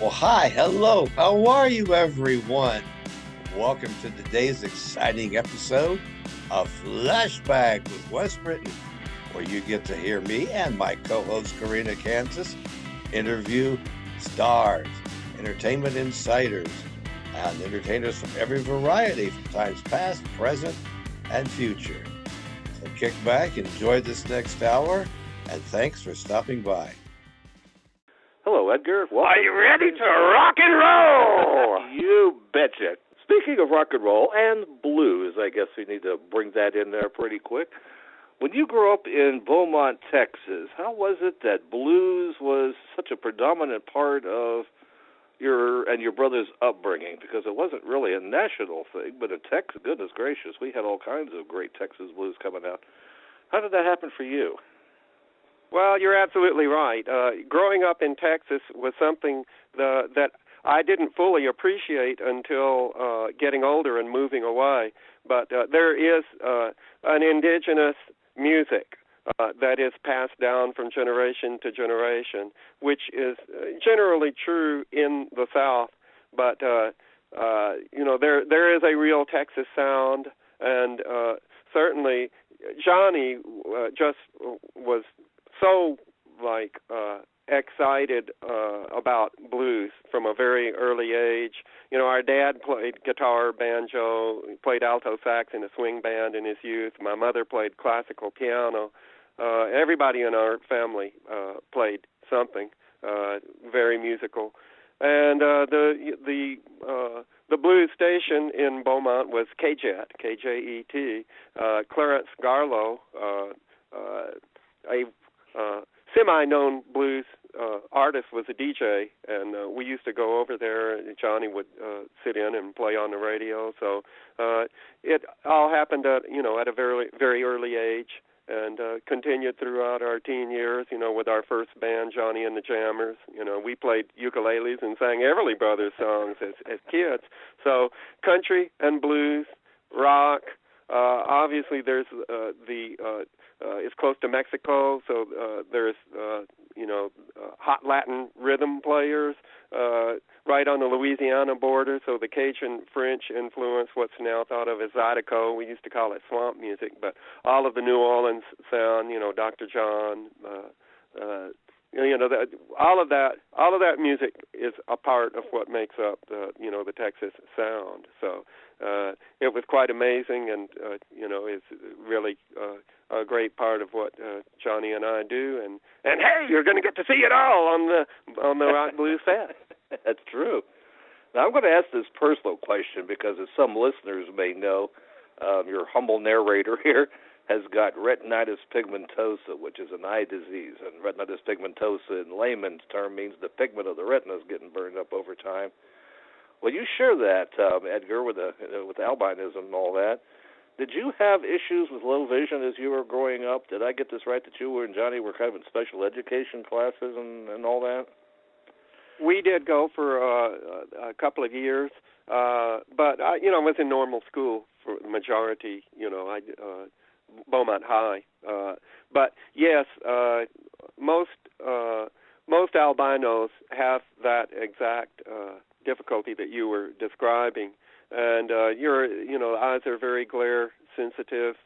Well, hi, hello, how are you, everyone? Welcome to today's exciting episode of Flashback with Wes Britton, where you get to hear me and my co host, Karina Kansas, interview stars, entertainment insiders, and entertainers from every variety from times past, present, and future. So kick back, enjoy this next hour, and thanks for stopping by. Hello, Edgar. Welcome. Are you ready to rock and roll? You betcha. Speaking of rock and roll and blues, I guess we need to bring that in there pretty quick. When you grew up in Beaumont, Texas, how was it that blues was such a predominant part of your and your brother's upbringing? Because it wasn't really a national thing, but in Texas, goodness gracious, we had all kinds of great Texas blues coming out. How did that happen for you? Well, you're absolutely right. Growing up in Texas was something that I didn't fully appreciate until getting older and moving away. But there is an indigenous music that is passed down from generation to generation, which is generally true in the South. But there is a real Texas sound, and certainly Johnny just was so excited about blues from a very early age. You know, our dad played guitar, banjo, played alto sax in a swing band in his youth. My mother played classical piano. Everybody in our family played something very musical. And the blues station in Beaumont was KJET, KJET. Clarence Garlow, a semi-known blues artist, was a DJ, and we used to go over there. Johnny would sit in and play on the radio. So it all happened at a very, very early age, and continued throughout our teen years. With our first band, Johnny and the Jammers. We played ukuleles and sang Everly Brothers songs as kids. So country and blues, rock. Obviously, there's it's close to Mexico, so there's hot Latin rhythm players right on the Louisiana border. So the Cajun French influence, what's now thought of as Zydeco, we used to call it swamp music, but all of the New Orleans sound, Dr. John, all of that music is a part of what makes up the Texas sound. So it was quite amazing, and it's really a great part of what Johnny and I do. And hey, you're going to get to see it all on the Rock Blues set. That's true. Now I'm going to ask this personal question because, as some listeners may know, your humble narrator here has got retinitis pigmentosa, which is an eye disease. And retinitis pigmentosa, in layman's term, means the pigment of the retina is getting burned up over time. Well, you share that, Edgar, with albinism and all that. Did you have issues with low vision as you were growing up? Did I get this right, that you and Johnny were kind of in special education classes and all that? We did go for a couple of years, but I was in normal school for the majority. Beaumont High, but yes, most albinos have that exact difficulty that you were describing, and your eyes are very glare sensitive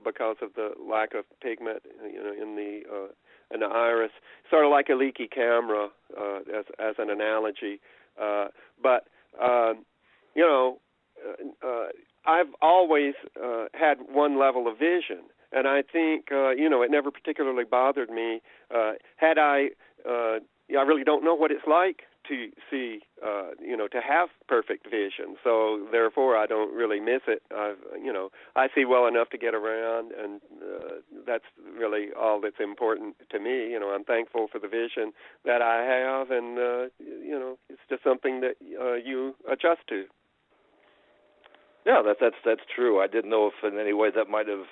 because of the lack of pigment in the iris, sort of like a leaky camera, as an analogy, but I've always had one level of vision, and I think it never particularly bothered me. Had I really don't know what it's like to see, to have perfect vision. So therefore, I don't really miss it. I see well enough to get around, and that's really all that's important to me. I'm thankful for the vision that I have, and it's just something that you adjust to. Yeah, that's true. I didn't know if in any way that might have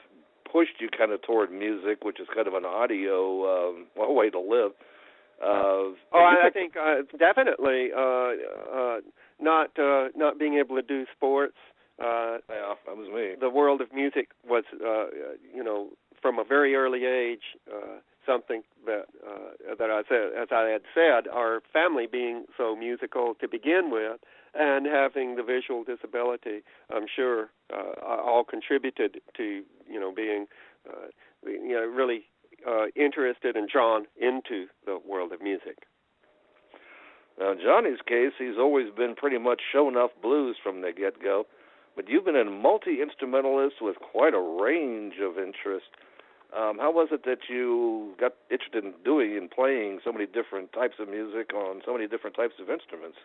pushed you kind of toward music, which is kind of an audio way to live. I think definitely not being able to do sports. Yeah, that was me. The world of music was, from a very early age, something that I said, as I had said, our family being so musical to begin with, and having the visual disability, I'm sure, all contributed to being really interested and drawn into the world of music. Now, in Johnny's case, he's always been pretty much show-enough blues from the get-go, but you've been a multi-instrumentalist with quite a range of interest. How was it that you got interested in doing and playing so many different types of music on so many different types of instruments?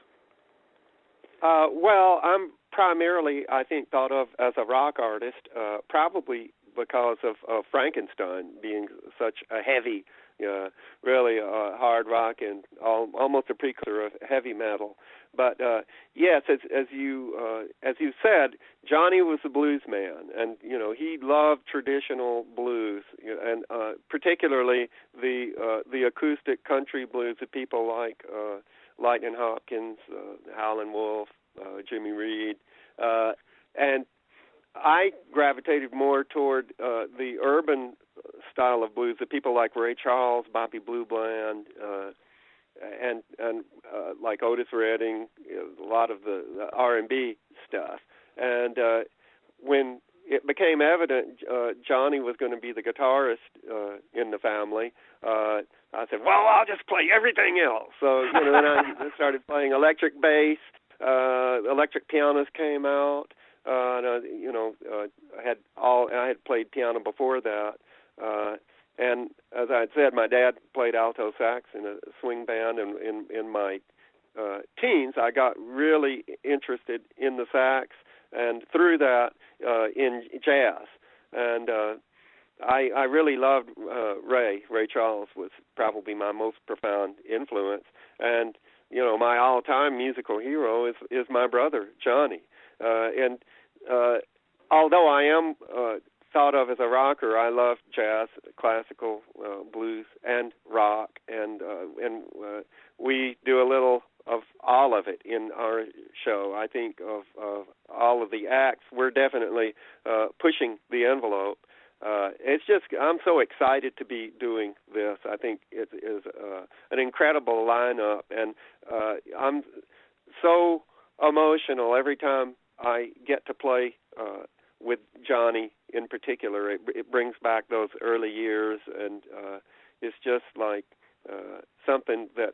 Well, I'm primarily, I think, thought of as a rock artist, probably because of Frankenstein being such a heavy, really hard rock and almost a precursor of heavy metal. But yes, as you said, Johnny was a blues man, and he loved traditional blues, and particularly the acoustic country blues of people like Lightnin' Hopkins, Howlin' Wolf, Jimmy Reed, and I gravitated more toward the urban style of blues of people like Ray Charles, Bobby Blue Bland, and like Otis Redding, a lot of the R&B stuff. And when it became evident Johnny was going to be the guitarist in the family, I said, well, I'll just play everything else. So, then I started playing electric bass. Electric pianos came out. I had played piano before that. And as I had said, my dad played alto sax in a swing band, and in my teens, I got really interested in the sax, and through that, in jazz. And I really loved Ray. Ray Charles was probably my most profound influence. And, my all-time musical hero is my brother, Johnny. And although I am thought of as a rocker, I love jazz, classical, blues, and rock, and we do a little of all of it in our show. I think of all of the acts, we're definitely pushing the envelope. It's just, I'm so excited to be doing this. I think it is an incredible lineup, and I'm so emotional every time I get to play with Johnny in particular. It brings back those early years, and it's just like something that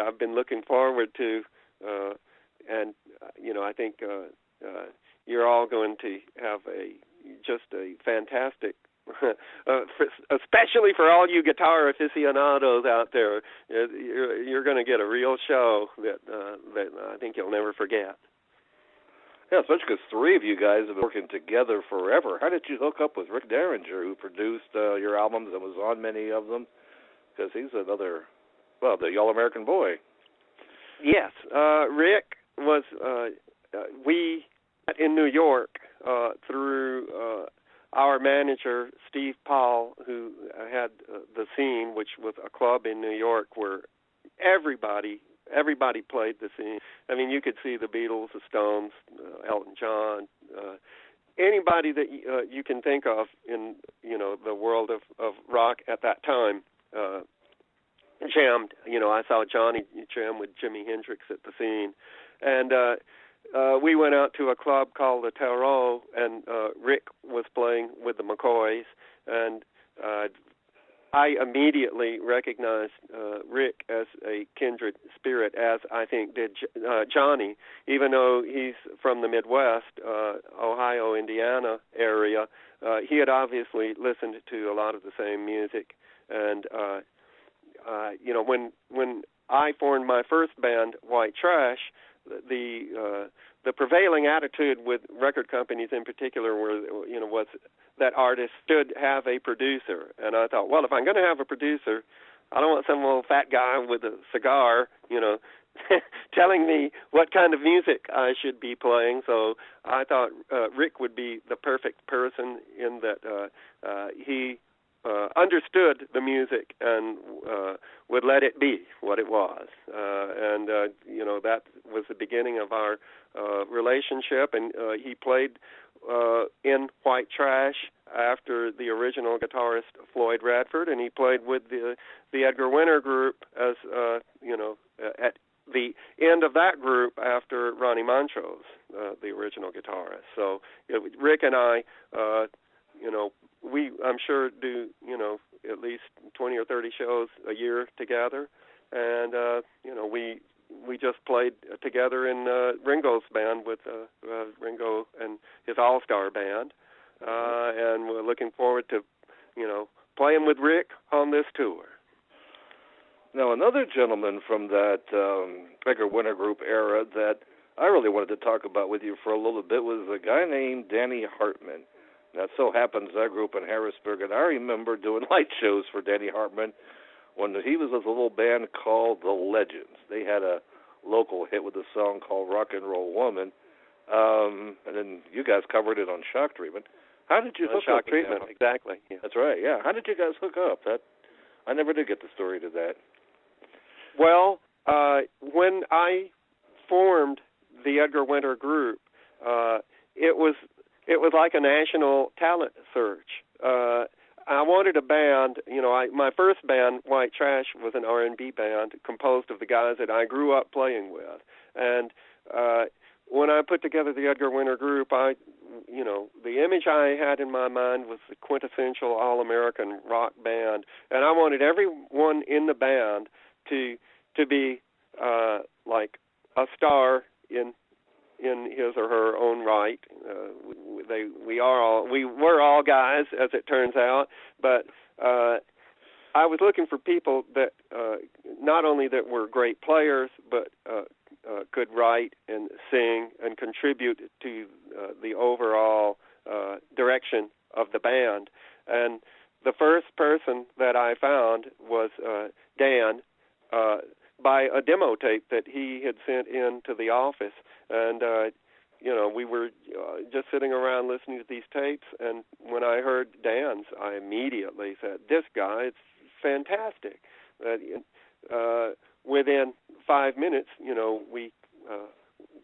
I've been looking forward to, and I think you're all going to have just a fantastic, especially for all you guitar aficionados out there. You're going to get a real show that I think you'll never forget. Yeah, especially because three of you guys have been working together forever. How did you hook up with Rick Derringer, who produced your albums and was on many of them? Because he's another, the All-American boy. Yes, Rick was, we met in New York through our manager, Steve Paul, who had The Scene, which was a club in New York where everybody played the scene. I mean, you could see the Beatles, the Stones, Elton John, anybody that you can think of in the world of rock at that time jammed. I saw Johnny jam with Jimi Hendrix at the Scene, and we went out to a club called the Tarot, and Rick was playing with the McCoys, and I immediately recognized Rick as a kindred spirit, as I think did Johnny, even though he's from the Midwest, Ohio, Indiana area. He had obviously listened to a lot of the same music, and when I formed my first band, White Trash, the prevailing attitude with record companies in particular was that artists should have a producer. And I thought, well, if I'm going to have a producer, I don't want some old fat guy with a cigar, telling me what kind of music I should be playing. So I thought Rick would be the perfect person in that he understood the music and would let it be what it was. That was the beginning of our relationship, and he played in White Trash after the original guitarist Floyd Radford, and he played with the Edgar Winter group as at the end of that group after Ronnie Montrose, the original guitarist. So Rick and I, we I'm sure do at least 20 or 30 shows a year together, and we just played together in Ringo's band with Ringo and his all-star band, and we're looking forward to playing with Rick on this tour. Now, another gentleman from that Edgar Winter group era that I really wanted to talk about with you for a little bit was a guy named Danny Hartman. Now, it so happens I grew up in Harrisburg, and I remember doing light shows for Danny Hartman when he was with a little band called The Legends. They had a local hit with a song called Rock and Roll Woman, and then you guys covered it on Shock Treatment. How did you hook Shock up? Treatment, exactly. Yeah. That's right, yeah. How did you guys hook up? I never did get the story to that. Well, when I formed the Edgar Winter group, it was like a national talent search. I wanted a band. My first band, White Trash, was an R&B band composed of the guys that I grew up playing with. And when I put together the Edgar Winter group, the image I had in my mind was the quintessential all-American rock band, and I wanted everyone in the band to be like a star in his or her own right. We were all guys, as it turns out, but I was looking for people that not only that were great players, but could write and sing and contribute to the overall direction of the band. And the first person that I found was Dan, by a demo tape that he had sent in to the office. And, we were just sitting around listening to these tapes, and when I heard Dan's, I immediately said, this guy, it's fantastic. Within 5 minutes, we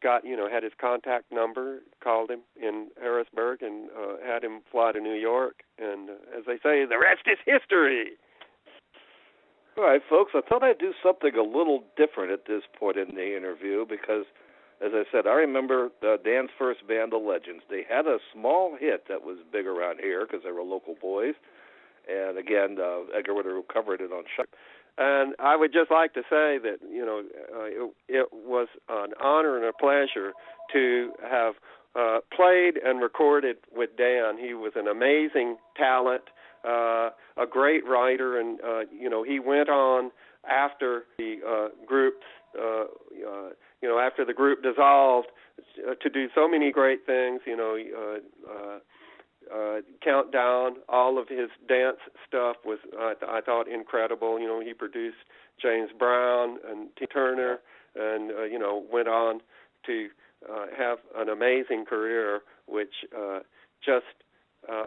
got, had his contact number, called him in Harrisburg, and had him fly to New York. And as they say, the rest is history. All right, folks, I thought I'd do something a little different at this point in the interview because, as I said, I remember Dan's first band, The Legends. They had a small hit that was big around here because they were local boys. And, again, Edgar Winter covered it on Shock. And I would just like to say that, it was an honor and a pleasure to have played and recorded with Dan. He was an amazing talent, a great writer, and, he went on after the groups, after the group dissolved, to do so many great things, count down all of his dance stuff was, I thought, incredible. He produced James Brown and Tina Turner and, went on to have an amazing career, which just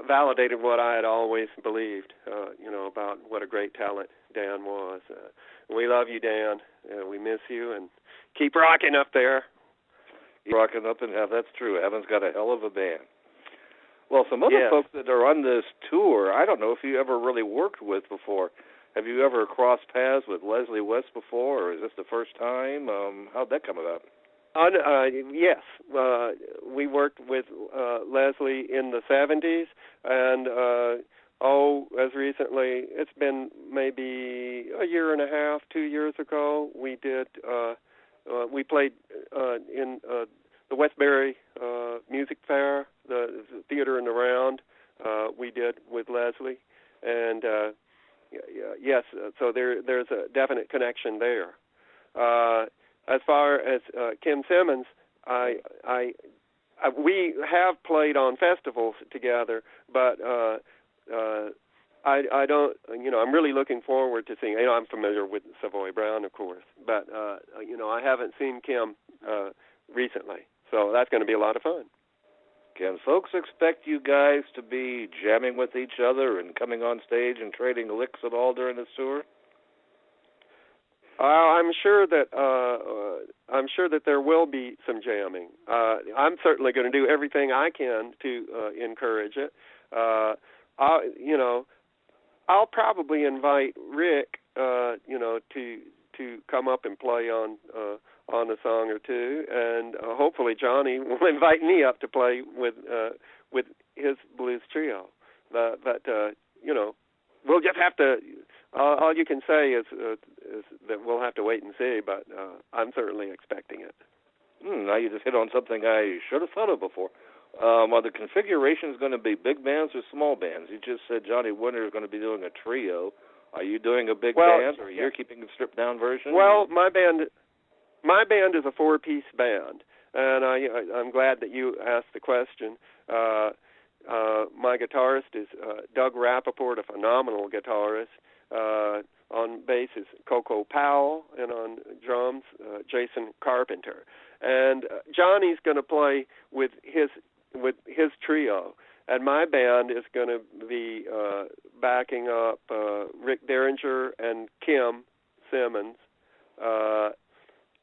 validated what I had always believed, about what a great talent Dan was. We love you, Dan. We miss you, and keep rocking up there. Keep rocking up, and that's true. Evan's got a hell of a band. Well, some other folks that are on this tour, I don't know if you ever really worked with before. Have you ever crossed paths with Leslie West before, or is this the first time? How'd that come about? Yes. We worked with Leslie in the 70s, and, as recently, it's been maybe a year and a half, 2 years ago, we played in the Westbury Music Fair, the theater in the Round, we did with Leslie, and yes, so there's a definite connection there. As far as Kim Simmons, we have played on festivals together, but I don't, I'm really looking forward to seeing. I'm familiar with Savoy Brown, of course, but I haven't seen Kim recently, so that's going to be a lot of fun. Can folks expect you guys to be jamming with each other and coming on stage and trading licks at all during this tour? I'm sure that there will be some jamming. I'm certainly going to do everything I can to encourage it. I'll probably invite Rick, to come up and play on a song or two, and hopefully Johnny will invite me up to play with his blues trio. But we'll just have to. All you can say is that we'll have to wait and see. But I'm certainly expecting it. Now you just hit on something I should have thought of before. Are the configurations going to be big bands or small bands? You just said Johnny Winter is going to be doing a trio. Are you doing a big band, or you're keeping a stripped-down version? Well, my band is a 4-piece band, and I'm glad that you asked the question. My guitarist is Doug Rappaport, a phenomenal guitarist. On bass is Coco Powell, and on drums, Jason Carpenter. And Johnny's going to play with his trio, and my band is going to be backing up Rick Derringer and Kim Simmons.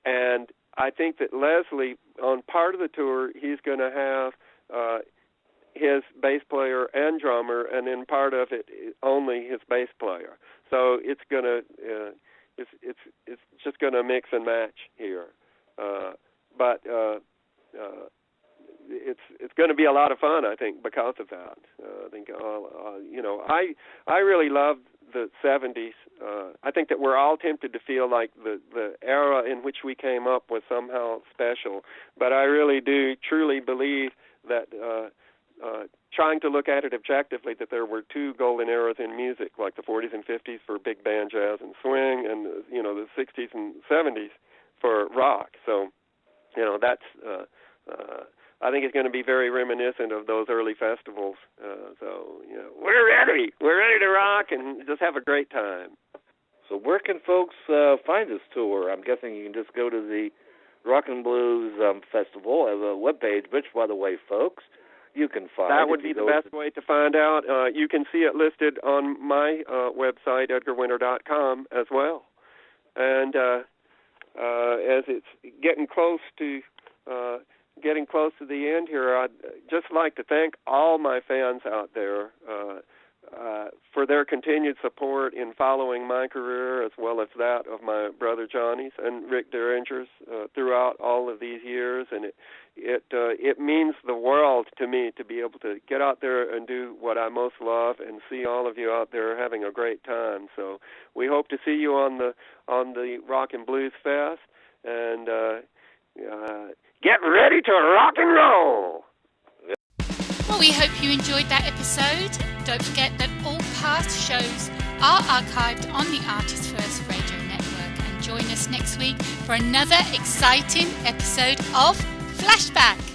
And I think that Wesley, on part of the tour, he's going to have his bass player and drummer, and in part of it, only his bass player. So it's going to it's just going to mix and match here. But it's going to be a lot of fun, I think, because of that. I think I really love the 70s. I think that we're all tempted to feel like the era in which we came up was somehow special, but I really do truly believe that trying to look at it objectively, that there were two golden eras in music, like the 40s and 50s for big band jazz and swing, and the 60s and 70s for rock. So that's I think it's going to be very reminiscent of those early festivals. We're ready to rock and just have a great time. So where can folks find this tour? I'm guessing you can just go to the Rock and Blues Festival. I have a webpage, which, by the way, folks, you can find. That would be the best way to find out. You can see it listed on my website, Edgar-Winter.com, as well. And as it's getting close to the end here, I'd just like to thank all my fans out there for their continued support in following my career, as well as that of my brother Johnny's and Rick Derringer's throughout all of these years. And it means the world to me to be able to get out there and do what I most love and see all of you out there having a great time. So we hope to see you on the Rock and Blues Fest, and get ready to rock and roll! Well, we hope you enjoyed that episode. Don't forget that all past shows are archived on the Artist First Radio Network. And join us next week for another exciting episode of Flashback.